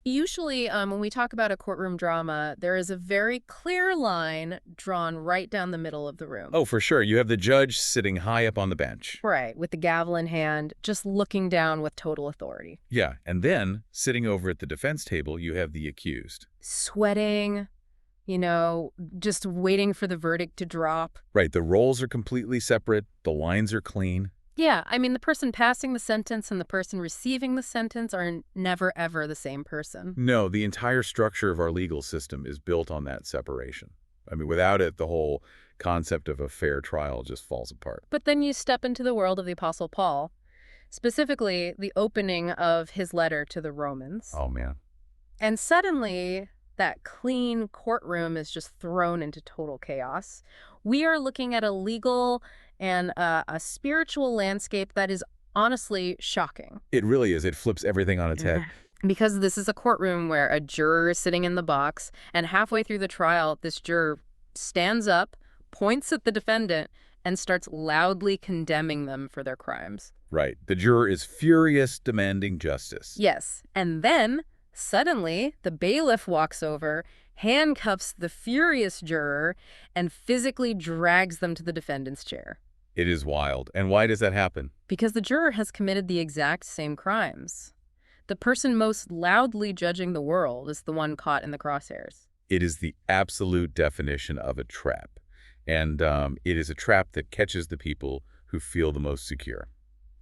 Usually, when we talk about a courtroom drama, there is a very clear line drawn right down the middle of the room. Oh, for sure. You have the judge sitting high up on the bench. Right, with the gavel in hand, just looking down with total authority. Yeah, and then, sitting over at the defense table, you have the accused. Sweating, just waiting for the verdict to drop. Right, the roles are completely separate, the lines are clean. Yeah, I mean, the person passing the sentence and the person receiving the sentence are never, ever the same person. No, the entire structure of our legal system is built on that separation. I mean, without it, the whole concept of a fair trial just falls apart. But then you step into the world of the Apostle Paul, specifically the opening of his letter to the Romans. Oh, man. And suddenly, that clean courtroom is just thrown into total chaos. We are looking at a legal and a spiritual landscape that is honestly shocking. It really is. It flips everything on its head. Because this is a courtroom where a juror is sitting in the box, and halfway through the trial, this juror stands up, points at the defendant, and starts loudly condemning them for their crimes. Right. The juror is furious, demanding justice. Yes. And then, suddenly, the bailiff walks over, handcuffs the furious juror, and physically drags them to the defendant's chair. It is wild. And why does that happen? Because the juror has committed the exact same crimes. The person most loudly judging the world is the one caught in the crosshairs. It is the absolute definition of a trap. And it is a trap that catches the people who feel the most secure.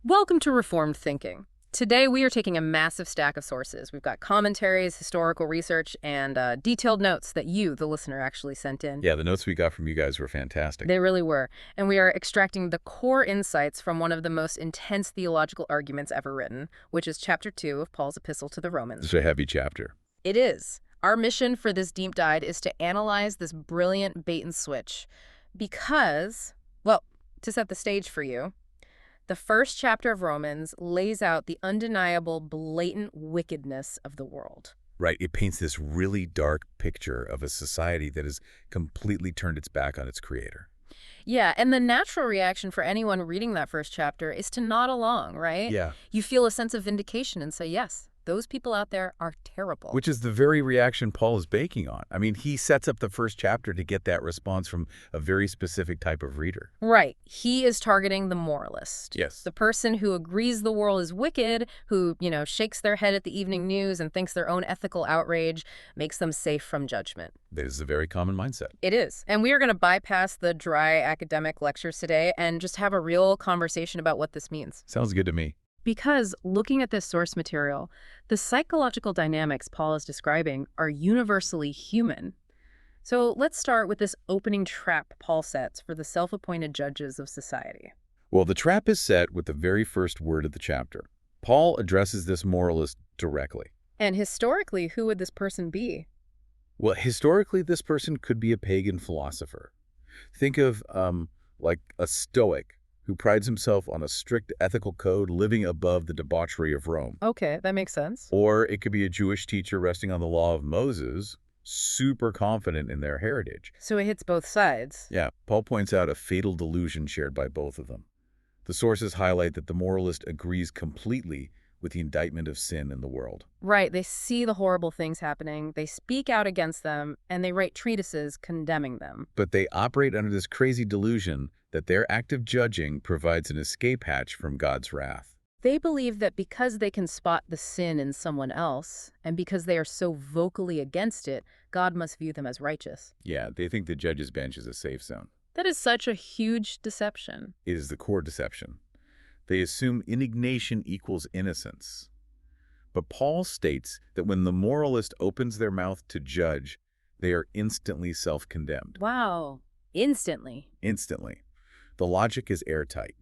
Welcome to Reformed Thinking. Today, we are taking a massive stack of sources. We've got commentaries, historical research, and detailed notes that you, the listener, actually sent in. Yeah, the notes we got from you guys were fantastic. They really were. And we are extracting the core insights from one of the most intense theological arguments ever written, which is chapter 2 of Paul's Epistle to the Romans. It's a heavy chapter. It is. Our mission for this deep dive is to analyze this brilliant bait and switch because, well, to set the stage for you, the first chapter of Romans lays out the undeniable, blatant wickedness of the world. Right. It paints this really dark picture of a society that has completely turned its back on its creator. Yeah, and the natural reaction for anyone reading that first chapter is to nod along, right? Yeah. You feel a sense of vindication and say, yes, those people out there are terrible. Which is the very reaction Paul is banking on. I mean, he sets up the first chapter to get that response from a very specific type of reader. Right. He is targeting the moralist. Yes. The person who agrees the world is wicked, who, shakes their head at the evening news and thinks their own ethical outrage makes them safe from judgment. That is a very common mindset. It is. And we are going to bypass the dry academic lectures today and just have a real conversation about what this means. Sounds good to me. Because looking at this source material, the psychological dynamics Paul is describing are universally human. So let's start with this opening trap Paul sets for the self-appointed judges of society. Well, the trap is set with the very first word of the chapter. Paul addresses this moralist directly. And historically, who would this person be? Well, historically, this person could be a pagan philosopher. Think of, like a Stoic who prides himself on a strict ethical code living above the debauchery of Rome. Okay, that makes sense. Or it could be a Jewish teacher resting on the law of Moses, super confident in their heritage. So it hits both sides. Yeah, Paul points out a fatal delusion shared by both of them. The sources highlight that the moralist agrees completely with the indictment of sin in the world. Right, they see the horrible things happening, they speak out against them, and they write treatises condemning them. But they operate under this crazy delusion that their act of judging provides an escape hatch from God's wrath. They believe that because they can spot the sin in someone else, and because they are so vocally against it, God must view them as righteous. Yeah, they think the judge's bench is a safe zone. That is such a huge deception. It is the core deception. They assume indignation equals innocence. But Paul states that when the moralist opens their mouth to judge, they are instantly self-condemned. Wow. Instantly. Instantly. The logic is airtight.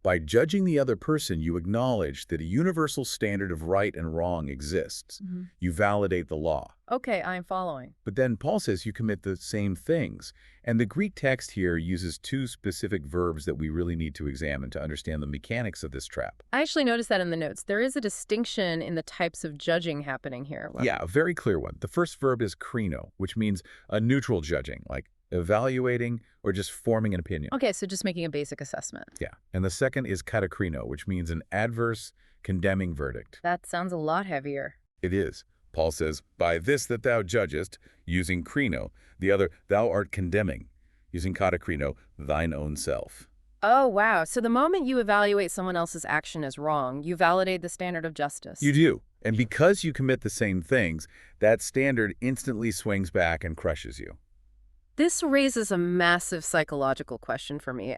By judging the other person, you acknowledge that a universal standard of right and wrong exists. You validate the law. Okay, I'm following. But then Paul says you commit the same things. And the Greek text here uses two specific verbs that we really need to examine to understand the mechanics of this trap. I actually noticed that in the notes. There is a distinction in the types of judging happening here. Yeah, a very clear one. The first verb is krino, which means a neutral judging, like evaluating or just forming an opinion. Okay, so just making a basic assessment. Yeah. And the second is katakrino, which means an adverse, condemning verdict. That sounds a lot heavier. It is. Paul says, by this that thou judgest, using krino. The other, thou art condemning, using katakrino, thine own self. Oh, wow. So the moment you evaluate someone else's action as wrong, you validate the standard of justice. You do. And because you commit the same things, that standard instantly swings back and crushes you. This raises a massive psychological question for me.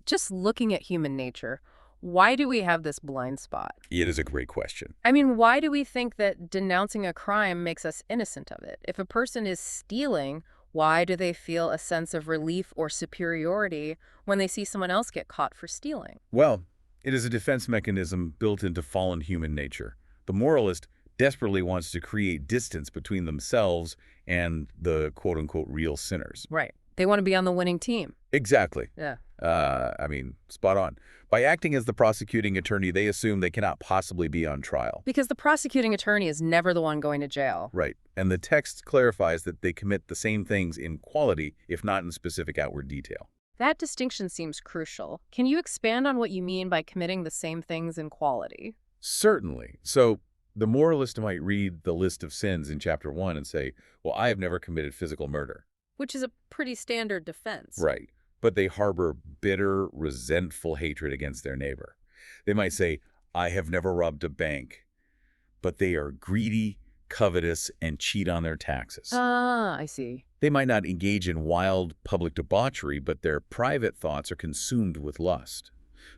Just looking at human nature, why do we have this blind spot? It is a great question. I mean, why do we think that denouncing a crime makes us innocent of it? If a person is stealing, why do they feel a sense of relief or superiority when they see someone else get caught for stealing? Well, it is a defense mechanism built into fallen human nature. The moralist desperately wants to create distance between themselves and the quote-unquote real sinners. Right. They want to be on the winning team. Exactly. Yeah. Spot on. By acting as the prosecuting attorney, they assume they cannot possibly be on trial. Because the prosecuting attorney is never the one going to jail. Right. And the text clarifies that they commit the same things in quality, if not in specific outward detail. That distinction seems crucial. Can you expand on what you mean by committing the same things in quality? Certainly. So the moralist might read the list of sins in chapter 1 and say, well, I have never committed physical murder. Which is a pretty standard defense. Right. But they harbor bitter, resentful hatred against their neighbor. They might say, I have never robbed a bank, but they are greedy, covetous, and cheat on their taxes. Ah, I see. They might not engage in wild public debauchery, but their private thoughts are consumed with lust.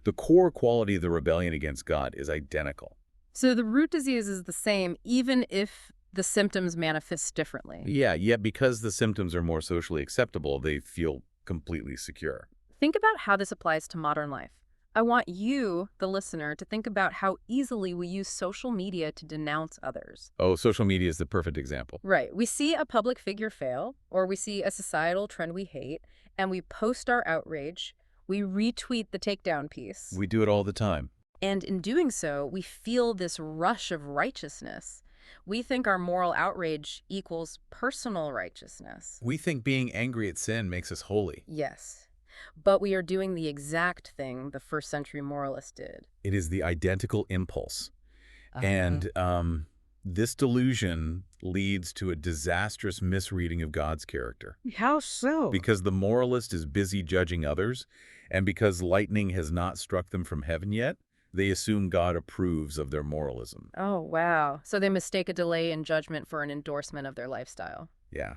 The core quality of the rebellion against God is identical. So the root disease is the same, even if the symptoms manifest differently. Yeah, yet because the symptoms are more socially acceptable, they feel completely secure. Think about how this applies to modern life. I want you, the listener, to think about how easily we use social media to denounce others. Oh, social media is the perfect example. Right. We see a public figure fail, or we see a societal trend we hate, and we post our outrage. We retweet the takedown piece. We do it all the time. And in doing so, we feel this rush of righteousness. We think our moral outrage equals personal righteousness. We think being angry at sin makes us holy. Yes. But we are doing the exact thing the first century moralists did. It is the identical impulse. And this delusion leads to a disastrous misreading of God's character. How so? Because the moralist is busy judging others, and because lightning has not struck them from heaven yet, they assume God approves of their moralism. Oh, wow. So they mistake a delay in judgment for an endorsement of their lifestyle. Yeah.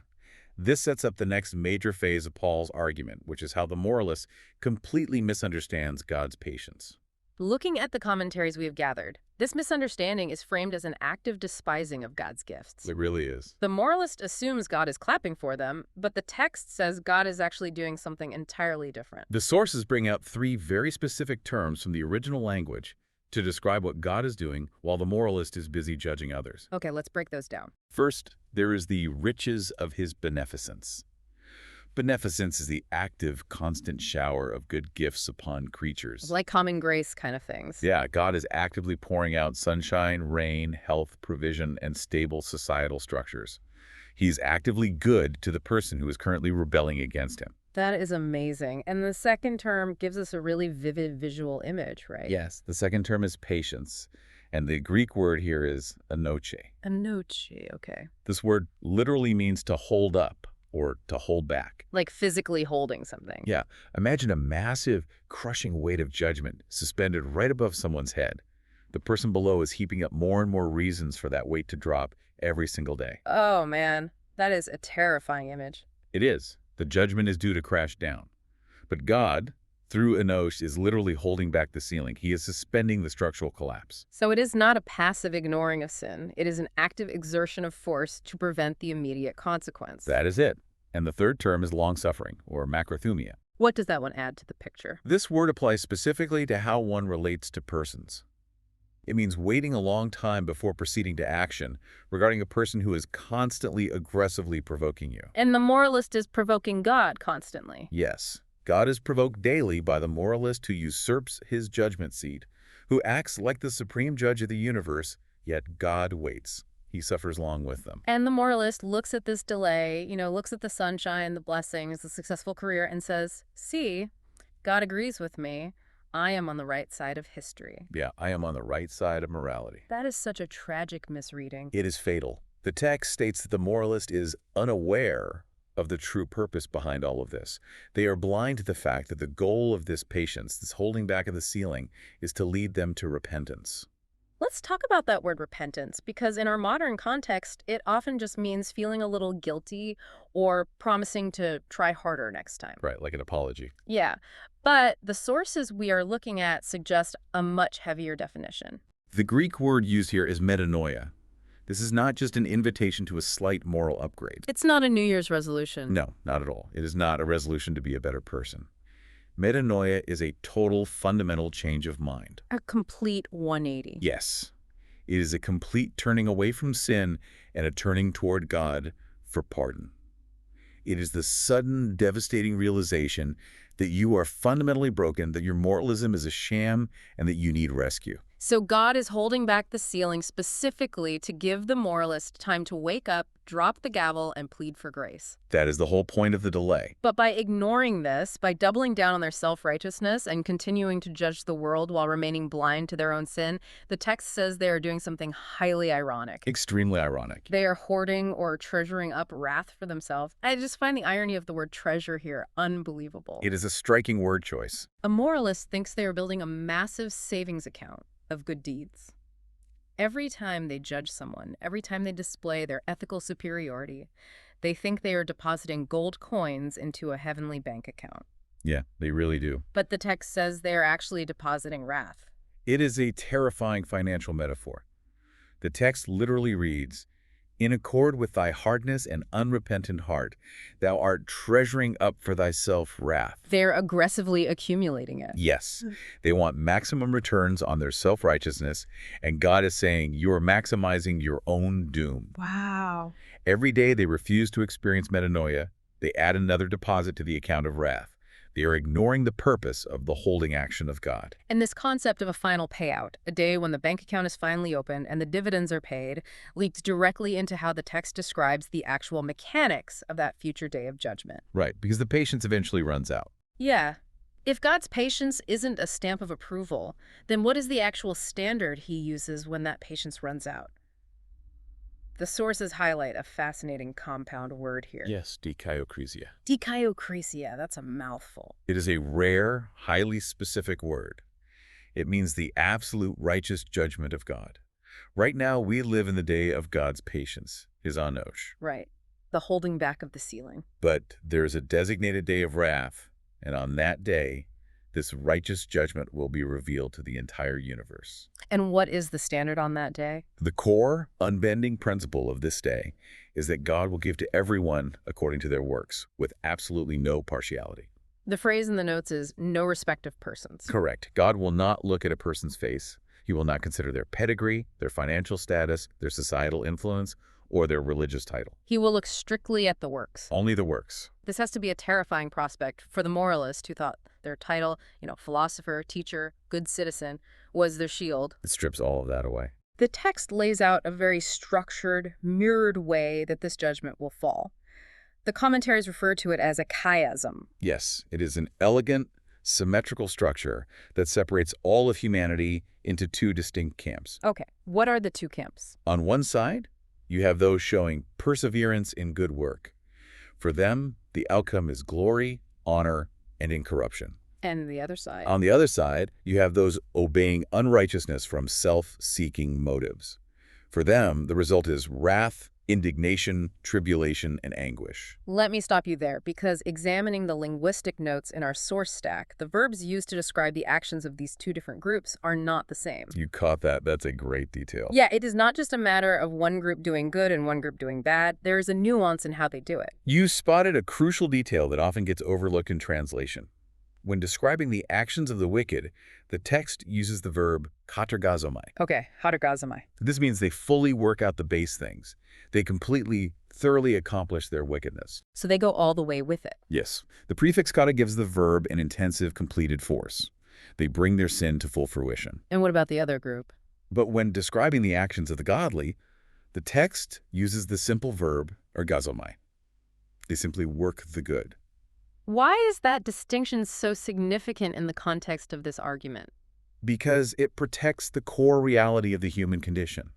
This sets up the next major phase of Paul's argument, which is how the moralist completely misunderstands God's patience. Looking at the commentaries we have gathered, this misunderstanding is framed as an active despising of God's gifts. It really is. The moralist assumes God is clapping for them, but the text says God is actually doing something entirely different. The sources bring out 3 very specific terms from the original language to describe what God is doing while the moralist is busy judging others. Okay, let's break those down. First, there is the riches of his beneficence. Beneficence is the active, constant shower of good gifts upon creatures. Like common grace kind of things. Yeah, God is actively pouring out sunshine, rain, health, provision, and stable societal structures. He's actively good to the person who is currently rebelling against him. That is amazing. And the second term gives us a really vivid visual image, right? Yes, the second term is patience, and the Greek word here is anoche. Anoche, okay. This word literally means to hold up or to hold back. Like physically holding something. Yeah, imagine a massive, crushing weight of judgment suspended right above someone's head. The person below is heaping up more and more reasons for that weight to drop every single day. Oh, man. That is a terrifying image. It is. The judgment is due to crash down. But God, through Enosh, is literally holding back the ceiling. He is suspending the structural collapse. So it is not a passive ignoring of sin. It is an active exertion of force to prevent the immediate consequence. That is it. And the third term is long-suffering, or macrothumia. What does that one add to the picture? This word applies specifically to how one relates to persons. It means waiting a long time before proceeding to action regarding a person who is constantly aggressively provoking you. And the moralist is provoking God constantly. Yes, God is provoked daily by the moralist who usurps his judgment seat, who acts like the supreme judge of the universe, yet God waits. He suffers along with them. And the moralist looks at this delay, looks at the sunshine, the blessings, the successful career, and says, see, God agrees with me. I am on the right side of history. Yeah, I am on the right side of morality. That is such a tragic misreading. It is fatal. The text states that the moralist is unaware of the true purpose behind all of this. They are blind to the fact that the goal of this patience, this holding back of the ceiling, is to lead them to repentance. Let's talk about that word repentance, because in our modern context, it often just means feeling a little guilty or promising to try harder next time. Right, like an apology. Yeah, but the sources we are looking at suggest a much heavier definition. The Greek word used here is metanoia. This is not just an invitation to a slight moral upgrade. It's not a New Year's resolution. No, not at all. It is not a resolution to be a better person. Metanoia is a total, fundamental change of mind. A complete 180. Yes, it is a complete turning away from sin and a turning toward God for pardon. It is the sudden, devastating realization that you are fundamentally broken, that your moralism is a sham, and that you need rescue. So God is holding back the ceiling specifically to give the moralist time to wake up, drop the gavel, and plead for grace. That is the whole point of the delay. But by ignoring this, by doubling down on their self-righteousness and continuing to judge the world while remaining blind to their own sin, the text says they are doing something highly ironic. Extremely ironic. They are hoarding or treasuring up wrath for themselves. I just find the irony of the word treasure here unbelievable. It is a striking word choice. A moralist thinks they are building a massive savings account of good deeds. Every time they judge someone, every time they display their ethical superiority, they think they are depositing gold coins into a heavenly bank account. Yeah, they really do. But the text says they are actually depositing wrath. It is a terrifying financial metaphor. The text literally reads, "In accord with thy hardness and unrepentant heart, thou art treasuring up for thyself wrath." They're aggressively accumulating it. Yes, they want maximum returns on their self-righteousness, and God is saying you're maximizing your own doom. Wow. Every day they refuse to experience metanoia, they add another deposit to the account of wrath. They are ignoring the purpose of the holding action of God. And this concept of a final payout, a day when the bank account is finally opened and the dividends are paid, leaks directly into how the text describes the actual mechanics of that future day of judgment. Right, because the patience eventually runs out. Yeah. If God's patience isn't a stamp of approval, then what is the actual standard he uses when that patience runs out? The sources highlight a fascinating compound word here. Yes, dikaiokresia. Dikaiokresia, that's a mouthful. It is a rare, highly specific word. It means the absolute righteous judgment of God. Right now, we live in the day of God's patience, his anosh. Right. The holding back of the ceiling. But there is a designated day of wrath, and on that day, this righteous judgment will be revealed to the entire universe. And what is the standard on that day? The core, unbending principle of this day is that God will give to everyone according to their works, with absolutely no partiality. The phrase in the notes is no respect of persons. Correct. God will not look at a person's face. He will not consider their pedigree, their financial status, their societal influence, or their religious title. He will look strictly at the works. Only the works. This has to be a terrifying prospect for the moralist who thought their title, philosopher, teacher, good citizen, was their shield. It strips all of that away. The text lays out a very structured, mirrored way that this judgment will fall. The commentaries refer to it as a chiasm. Yes, it is an elegant, symmetrical structure that separates all of humanity into two distinct camps. Okay, what are the two camps? On one side, you have those showing perseverance in good work. For them, the outcome is glory, honor, and incorruption. And the other side? On the other side, you have those obeying unrighteousness from self-seeking motives. For them, the result is wrath, indignation, tribulation, and anguish. Let me stop you there, because examining the linguistic notes in our source stack, the verbs used to describe the actions of these two different groups are not the same. You caught that. That's a great detail. Yeah, it is not just a matter of one group doing good and one group doing bad. There is a nuance in how they do it. You spotted a crucial detail that often gets overlooked in translation. When describing the actions of the wicked, the text uses the verb katergazomai. Okay, hatergazomai. This means they fully work out the base things. They completely, thoroughly accomplish their wickedness. So they go all the way with it. Yes. The prefix kata gives the verb an intensive, completed force. They bring their sin to full fruition. And what about the other group? But when describing the actions of the godly, the text uses the simple verb ergazomai. They simply work the good. Why is that distinction so significant in the context of this argument? Because it protects the core reality of the human condition.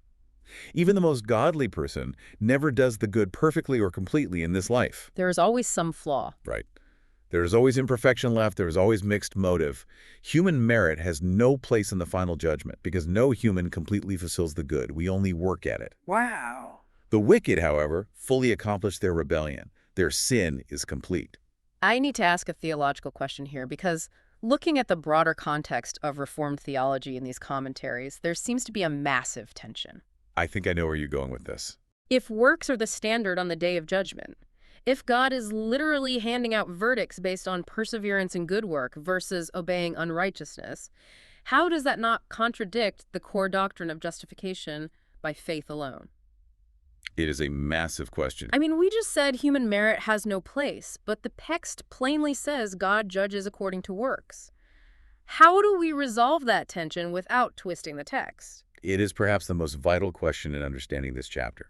Even the most godly person never does the good perfectly or completely in this life. There is always some flaw. Right. There's always imperfection left. There's always mixed motive. Human merit has no place in the final judgment because no human completely fulfills the good. We only work at it. Wow. The wicked, however, fully accomplish their rebellion. Their sin is complete. I need to ask a theological question here because looking at the broader context of Reformed theology in these commentaries, there seems to be a massive tension. I think I know where you're going with this. If works are the standard on the day of judgment, if God is literally handing out verdicts based on perseverance in good work versus obeying unrighteousness, how does that not contradict the core doctrine of justification by faith alone? It is a massive question. I mean, we just said human merit has no place, but the text plainly says God judges according to works. How do we resolve that tension without twisting the text? It is perhaps the most vital question in understanding this chapter.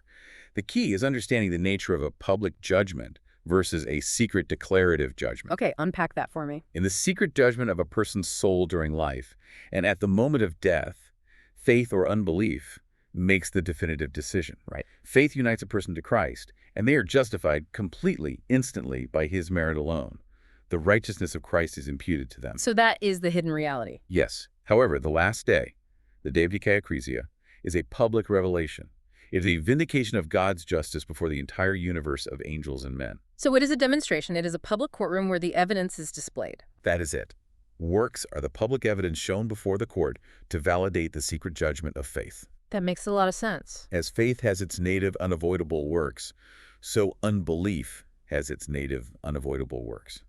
The key is understanding the nature of a public judgment versus a secret declarative judgment. Okay, unpack that for me. In the secret judgment of a person's soul during life, and at the moment of death, faith or unbelief makes the definitive decision. Right. Faith unites a person to Christ, and they are justified completely, instantly, by his merit alone. The righteousness of Christ is imputed to them. So that is the hidden reality. Yes. However, the last day, the day of dikaiochresia, is a public revelation. It is a vindication of God's justice before the entire universe of angels and men. So it is a demonstration. It is a public courtroom where the evidence is displayed. That is it. Works are the public evidence shown before the court to validate the secret judgment of faith. That makes a lot of sense. As faith has its native unavoidable works, so unbelief has its native unavoidable works.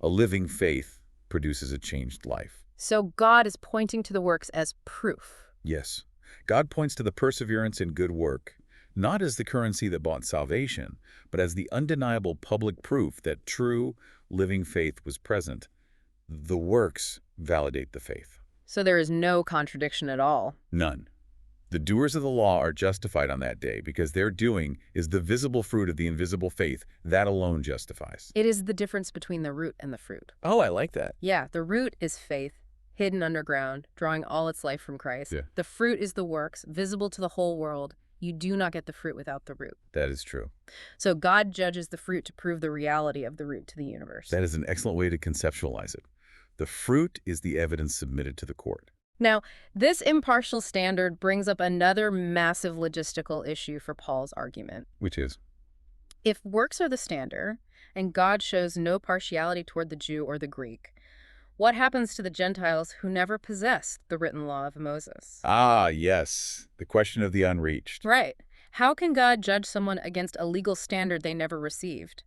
A living faith produces a changed life. So God is pointing to the works as proof. Yes. God points to the perseverance in good work, not as the currency that bought salvation, but as the undeniable public proof that true, living faith was present. The works validate the faith. So there is no contradiction at all. None. The doers of the law are justified on that day because their doing is the visible fruit of the invisible faith that alone justifies. It is the difference between the root and the fruit. Oh, I like that. Yeah, the root is faith, hidden underground, drawing all its life from Christ. Yeah. The fruit is the works, visible to the whole world. You do not get the fruit without the root. That is true. So God judges the fruit to prove the reality of the root to the universe. That is an excellent way to conceptualize it. The fruit is the evidence submitted to the court. Now, this impartial standard brings up another massive logistical issue for Paul's argument. Which is? If works are the standard, and God shows no partiality toward the Jew or the Greek, what happens to the Gentiles who never possessed the written law of Moses? Ah, yes. The question of the unreached. Right. How can God judge someone against a legal standard they never received?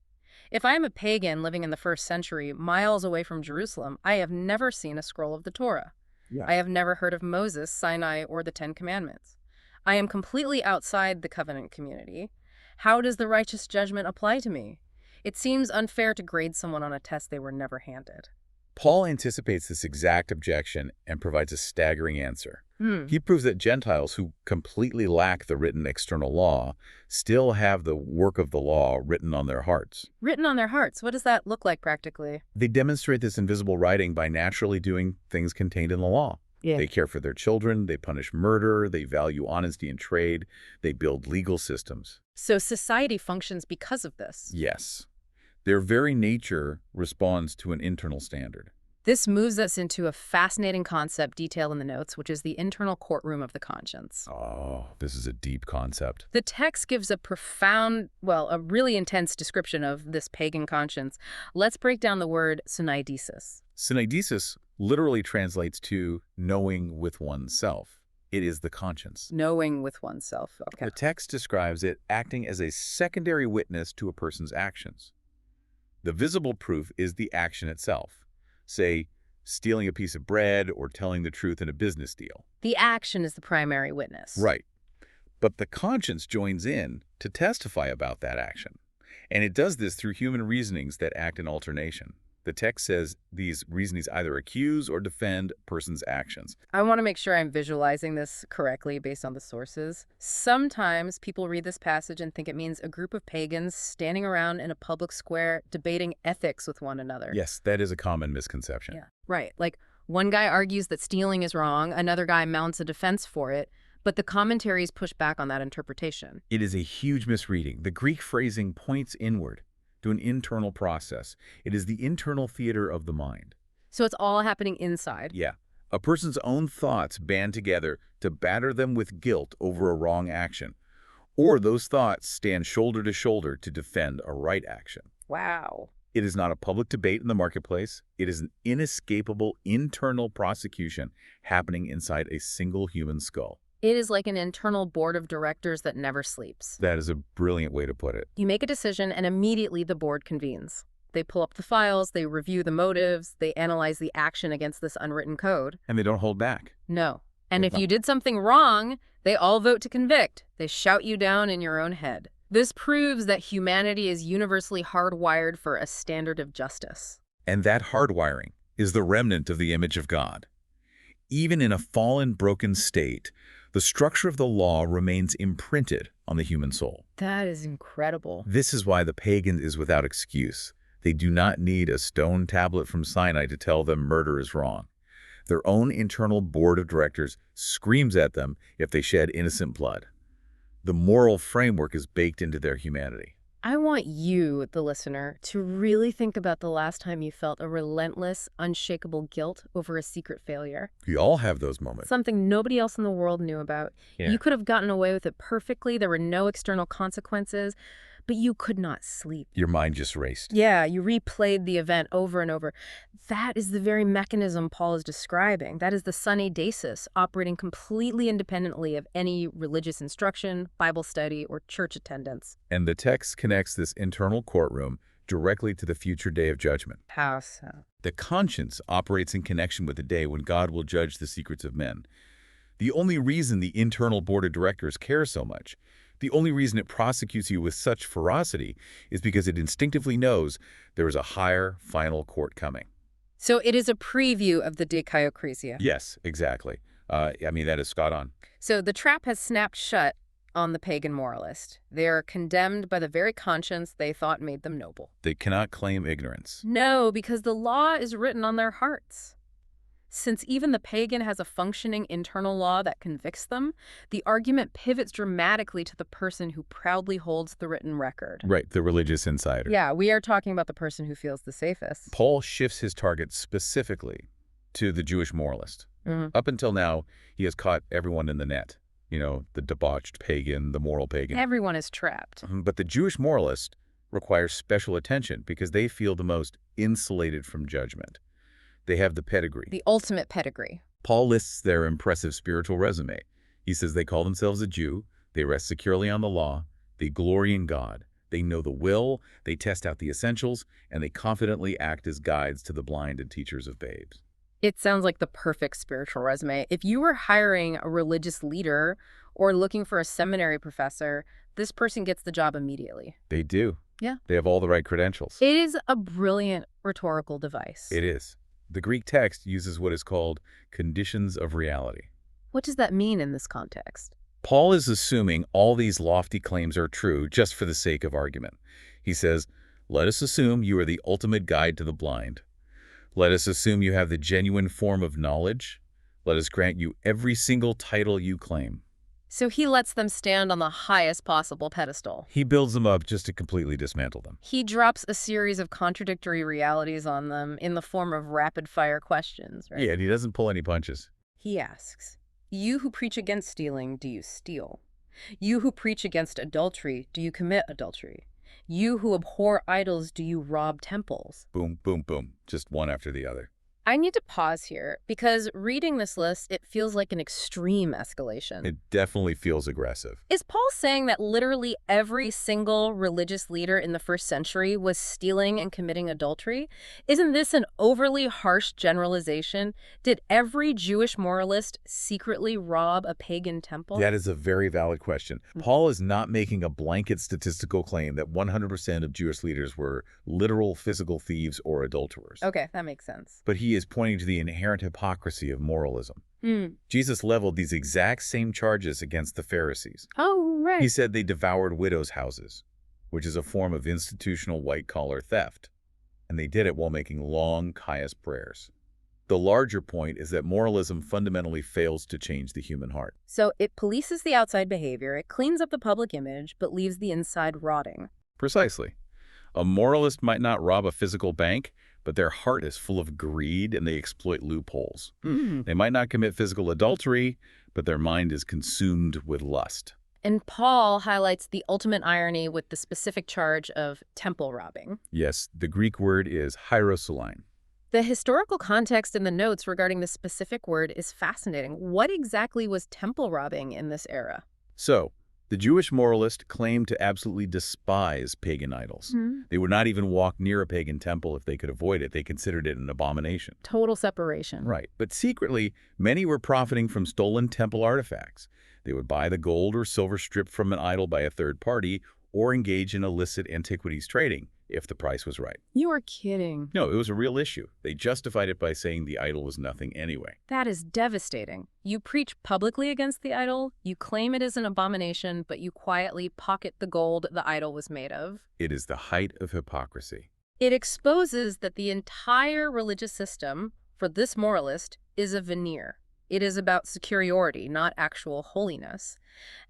If I am a pagan living in the 1st century, miles away from Jerusalem, I have never seen a scroll of the Torah. Yeah. I have never heard of Moses, Sinai, or the 10 Commandments. I am completely outside the covenant community. How does the righteous judgment apply to me? It seems unfair to grade someone on a test they were never handed. Paul anticipates this exact objection and provides a staggering answer. He proves that Gentiles who completely lack the written external law still have the work of the law written on their hearts. Written on their hearts. What does that look like practically? They demonstrate this invisible writing by naturally doing things contained in the law. Yeah. They care for their children, they punish murder, they value honesty in trade, they build legal systems. So society functions because of this. Yes. Their very nature responds to an internal standard. This moves us into a fascinating concept detailed in the notes, which is the internal courtroom of the conscience. Oh, this is a deep concept. The text gives a profound, a really intense description of this pagan conscience. Let's break down the word syneidesis. Syneidesis literally translates to knowing with oneself. It is the conscience. Knowing with oneself. Okay. The text describes it acting as a secondary witness to a person's actions. The visible proof is the action itself. Say, stealing a piece of bread or telling the truth in a business deal. The action is the primary witness. Right. But the conscience joins in to testify about that action. And it does this through human reasonings that act in alternation. The text says these reasonings either accuse or defend a person's actions. I want to make sure I'm visualizing this correctly based on the sources. Sometimes people read this passage and think it means a group of pagans standing around in a public square debating ethics with one another. Yes, that is a common misconception. Yeah, right. Like one guy argues that stealing is wrong, another guy mounts a defense for it, but the commentaries push back on that interpretation. It is a huge misreading. The Greek phrasing points inward to an internal process. It is the internal theater of the mind. So it's all happening inside. Yeah. A person's own thoughts band together to batter them with guilt over a wrong action. Or those thoughts stand shoulder to shoulder to defend a right action. Wow. It is not a public debate in the marketplace. It is an inescapable internal prosecution happening inside a single human skull. It is like an internal board of directors that never sleeps. That is a brilliant way to put it. You make a decision and immediately the board convenes. They pull up the files, they review the motives, they analyze the action against this unwritten code. And they don't hold back. No. And if you did something wrong, they all vote to convict. They shout you down in your own head. This proves that humanity is universally hardwired for a standard of justice. And that hardwiring is the remnant of the image of God. Even in a fallen, broken state, the structure of the law remains imprinted on the human soul. That is incredible. This is why the pagan is without excuse. They do not need a stone tablet from Sinai to tell them murder is wrong. Their own internal board of directors screams at them if they shed innocent blood. The moral framework is baked into their humanity. I want you, the listener, to really think about the last time you felt a relentless, unshakable guilt over a secret failure. We all have those moments. Something nobody else in the world knew about. Yeah. You could have gotten away with it perfectly. There were no external consequences, but you could not sleep. Your mind just raced. Yeah, you replayed the event over and over. That is the very mechanism Paul is describing. That is the sunny desis operating completely independently of any religious instruction, Bible study, or church attendance. And the text connects this internal courtroom directly to the future day of judgment. How so? The conscience operates in connection with the day when God will judge the secrets of men. The only reason the internal board of directors cares so much, the only reason it prosecutes you with such ferocity, is because it instinctively knows there is a higher, final court coming. So it is a preview of the dikaiokresia. Yes, exactly. That is spot on. So the trap has snapped shut on the pagan moralist. They are condemned by the very conscience they thought made them noble. They cannot claim ignorance. No, because the law is written on their hearts. Since even the pagan has a functioning internal law that convicts them, the argument pivots dramatically to the person who proudly holds the written record. Right, the religious insider. Yeah, we are talking about the person who feels the safest. Paul shifts his target specifically to the Jewish moralist. Up until now, he has caught everyone in the net. You know, the debauched pagan, the moral pagan. Everyone is trapped. But the Jewish moralist requires special attention because they feel the most insulated from judgment. They have the pedigree. The ultimate pedigree. Paul lists their impressive spiritual resume. He says they call themselves a Jew, they rest securely on the law, they glory in God, they know the will, they test out the essentials, and they confidently act as guides to the blind and teachers of babes. It sounds like the perfect spiritual resume. If you were hiring a religious leader or looking for a seminary professor, this person gets the job immediately. They do. Yeah. They have all the right credentials. It is a brilliant rhetorical device. It is. The Greek text uses what is called conditions of reality. What does that mean in this context? Paul is assuming all these lofty claims are true just for the sake of argument. He says, let us assume you are the ultimate guide to the blind. Let us assume you have the genuine form of knowledge. Let us grant you every single title you claim. So he lets them stand on the highest possible pedestal. He builds them up just to completely dismantle them. He drops a series of contradictory realities on them in the form of rapid-fire questions, right? Yeah, and he doesn't pull any punches. He asks, you who preach against stealing, do you steal? You who preach against adultery, do you commit adultery? You who abhor idols, do you rob temples? Boom, boom, boom. Just one after the other. I need to pause here because reading this list, it feels like an extreme escalation. It definitely feels aggressive. Is Paul saying that literally every single religious leader in the first century was stealing and committing adultery? Isn't this an overly harsh generalization? Did every Jewish moralist secretly rob a pagan temple? That is a very valid question. Paul is not making a blanket statistical claim that 100% of Jewish leaders were literal physical thieves or adulterers. Okay, that makes sense. But he is pointing to the inherent hypocrisy of moralism. Jesus leveled these exact same charges against the Pharisees. Oh, right. He said they devoured widows' houses, which is a form of institutional white-collar theft, and they did it while making long, pious prayers. The larger point is that moralism fundamentally fails to change the human heart. So it polices the outside behavior, it cleans up the public image, but leaves the inside rotting. Precisely. A moralist might not rob a physical bank, but their heart is full of greed and they exploit loopholes. They might not commit physical adultery, but their mind is consumed with lust. And Paul highlights the ultimate irony with the specific charge of temple robbing. Yes, the Greek word is hierosolein. The historical context in the notes regarding this specific word is fascinating. What exactly was temple robbing in this era? So, the Jewish moralist claimed to absolutely despise pagan idols. They would not even walk near a pagan temple if they could avoid it. They considered it an abomination. Total separation. Right. But secretly, many were profiting from stolen temple artifacts. They would buy the gold or silver stripped from an idol by a third party or engage in illicit antiquities trading if the price was right. You are kidding. No, it was a real issue. They justified it by saying the idol was nothing anyway. That is devastating. You preach publicly against the idol, you claim it is an abomination, but you quietly pocket the gold the idol was made of. It is the height of hypocrisy. It exposes that the entire religious system, for this moralist, is a veneer. It is about superiority, not actual holiness.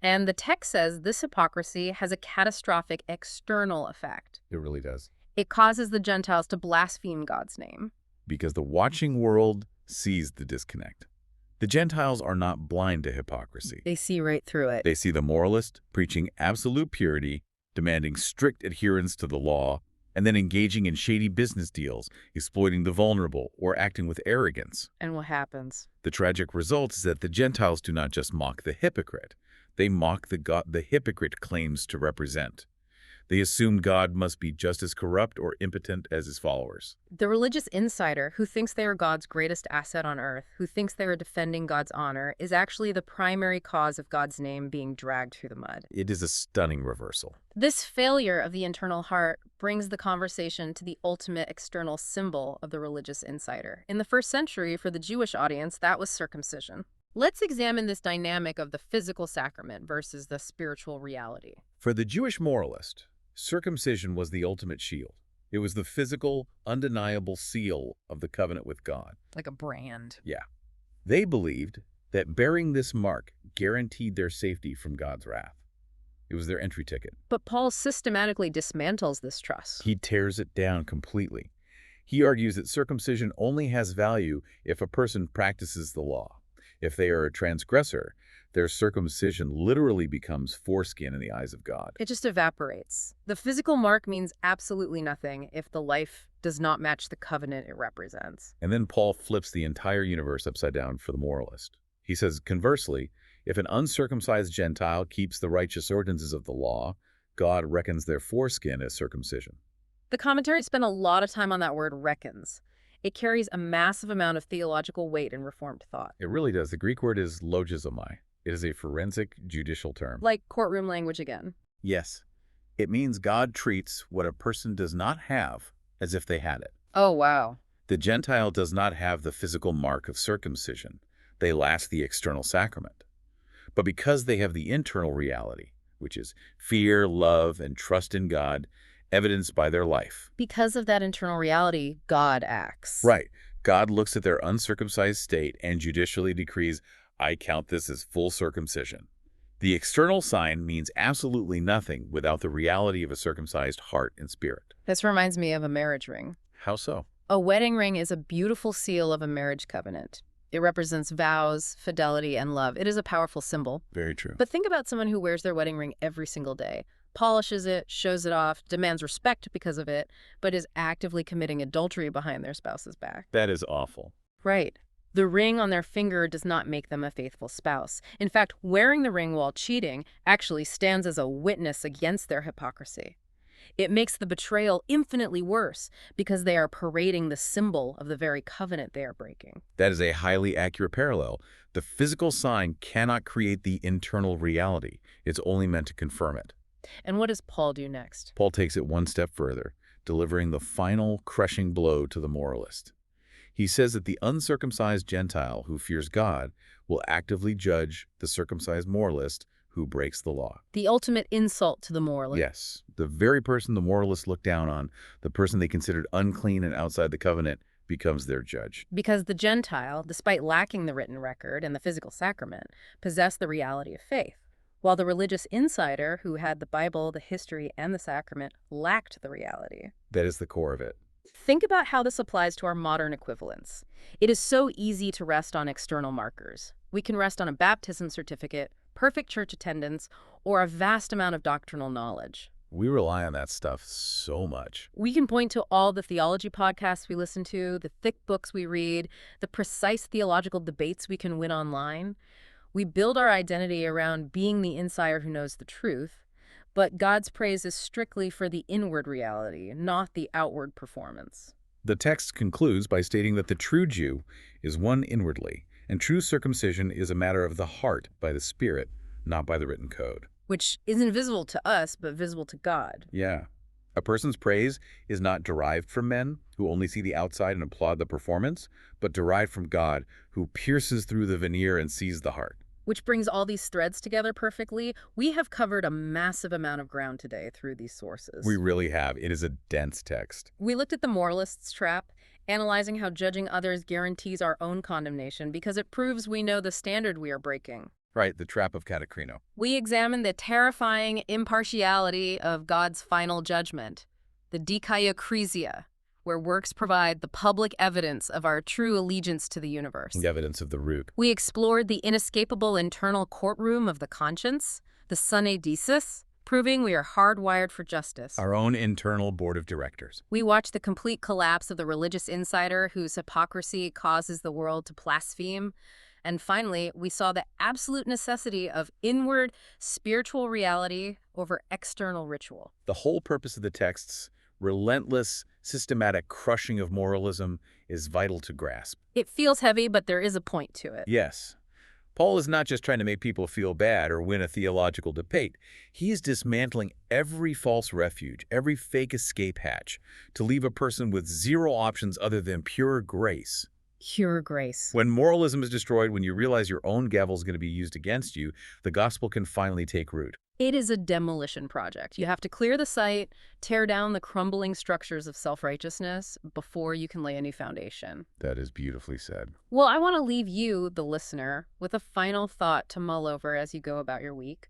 And the text says this hypocrisy has a catastrophic external effect. It really does. It causes the Gentiles to blaspheme God's name. Because the watching world sees the disconnect. The Gentiles are not blind to hypocrisy. They see right through it. They see the moralist preaching absolute purity, demanding strict adherence to the law, and then engaging in shady business deals, exploiting the vulnerable, or acting with arrogance. And what happens? The tragic result is that the Gentiles do not just mock the hypocrite. They mock the God the hypocrite claims to represent. They assume God must be just as corrupt or impotent as his followers. The religious insider who thinks they are God's greatest asset on earth, who thinks they are defending God's honor, is actually the primary cause of God's name being dragged through the mud. It is a stunning reversal. This failure of the internal heart brings the conversation to the ultimate external symbol of the religious insider. In the first century, for the Jewish audience, that was circumcision. Let's examine this dynamic of the physical sacrament versus the spiritual reality. For the Jewish moralist, circumcision was the ultimate shield. It was the physical, undeniable seal of the covenant with God. Like a brand. Yeah. They believed that bearing this mark guaranteed their safety from God's wrath. It was their entry ticket. But Paul systematically dismantles this trust. He tears it down completely. He argues that circumcision only has value if a person practices the law. If they are a transgressor, their circumcision literally becomes foreskin in the eyes of God. It just evaporates. The physical mark means absolutely nothing if the life does not match the covenant it represents. And then Paul flips the entire universe upside down for the moralist. He says, conversely, if an uncircumcised Gentile keeps the righteous ordinances of the law, God reckons their foreskin as circumcision. The commentary spent a lot of time on that word reckons. It carries a massive amount of theological weight in Reformed thought. It really does. The Greek word is logizomai. It is a forensic judicial term. Like courtroom language again. Yes. It means God treats what a person does not have as if they had it. Oh, wow. The Gentile does not have the physical mark of circumcision. They lack the external sacrament. But because they have the internal reality, which is fear, love, and trust in God, evidenced by their life. Because of that internal reality, God acts. Right. God looks at their uncircumcised state and judicially decrees, I count this as full circumcision. The external sign means absolutely nothing without the reality of a circumcised heart and spirit. This reminds me of a marriage ring. How so? A wedding ring is a beautiful seal of a marriage covenant. It represents vows, fidelity, and love. It is a powerful symbol. Very true. But think about someone who wears their wedding ring every single day. polishes it, shows it off, demands respect because of it, but is actively committing adultery behind their spouse's back. That is awful. Right. The ring on their finger does not make them a faithful spouse. In fact, wearing the ring while cheating actually stands as a witness against their hypocrisy. It makes the betrayal infinitely worse because they are parading the symbol of the very covenant they are breaking. That is a highly accurate parallel. The physical sign cannot create the internal reality. It's only meant to confirm it. And what does Paul do next? Paul takes it one step further, delivering the final crushing blow to the moralist. He says that the uncircumcised Gentile who fears God will actively judge the circumcised moralist who breaks the law. The ultimate insult to the moralist. Yes, the very person the moralists look down on, the person they considered unclean and outside the covenant, becomes their judge. Because the Gentile, despite lacking the written record and the physical sacrament, possessed the reality of faith, while the religious insider, who had the Bible, the history, and the sacrament, lacked the reality. That is the core of it. Think about how this applies to our modern equivalents. It is so easy to rest on external markers. We can rest on a baptism certificate, perfect church attendance, or a vast amount of doctrinal knowledge. We rely on that stuff so much. We can point to all the theology podcasts we listen to, the thick books we read, the precise theological debates we can win online. We build our identity around being the insider who knows the truth, but God's praise is strictly for the inward reality, not the outward performance. The text concludes by stating that the true Jew is one inwardly, and true circumcision is a matter of the heart by the Spirit, not by the written code. Which isn't visible to us, but visible to God. Yeah. A person's praise is not derived from men who only see the outside and applaud the performance, but derived from God who pierces through the veneer and sees the heart. Which brings all these threads together perfectly. We have covered a massive amount of ground today through these sources. We really have. It is a dense text. We looked at the moralist's trap, analyzing how judging others guarantees our own condemnation because it proves we know the standard we are breaking. Right, the trap of Catacrino. We examined the terrifying impartiality of God's final judgment, the dikaiochresia, where works provide the public evidence of our true allegiance to the universe. The evidence of the root. We explored the inescapable internal courtroom of the conscience, the syneidesis, proving we are hardwired for justice. Our own internal board of directors. We watched the complete collapse of the religious insider whose hypocrisy causes the world to blaspheme. And finally, we saw the absolute necessity of inward spiritual reality over external ritual. The whole purpose of the text's relentless, systematic crushing of moralism is vital to grasp. It feels heavy, but there is a point to it. Yes. Paul is not just trying to make people feel bad or win a theological debate. He is dismantling every false refuge, every fake escape hatch, to leave a person with zero options other than pure grace. Pure grace. When moralism is destroyed, when you realize your own gavel is going to be used against you, the gospel can finally take root. It is a demolition project. You have to clear the site, tear down the crumbling structures of self-righteousness before you can lay a new foundation. That is beautifully said. Well, I want to leave you, the listener, with a final thought to mull over as you go about your week.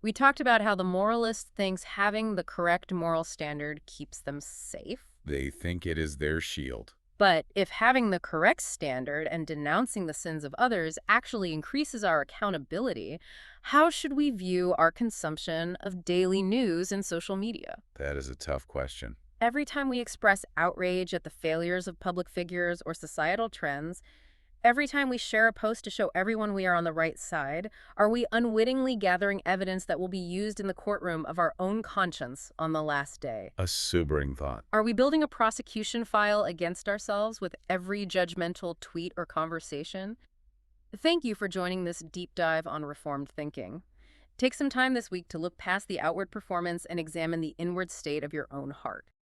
We talked about how the moralist thinks having the correct moral standard keeps them safe. They think it is their shield. But if having the correct standard and denouncing the sins of others actually increases our accountability, how should we view our consumption of daily news and social media? That is a tough question. Every time we express outrage at the failures of public figures or societal trends, every time we share a post to show everyone we are on the right side, are we unwittingly gathering evidence that will be used in the courtroom of our own conscience on the last day? A sobering thought. Are we building a prosecution file against ourselves with every judgmental tweet or conversation? Thank you for joining this deep dive on Reformed thinking. Take some time this week to look past the outward performance and examine the inward state of your own heart.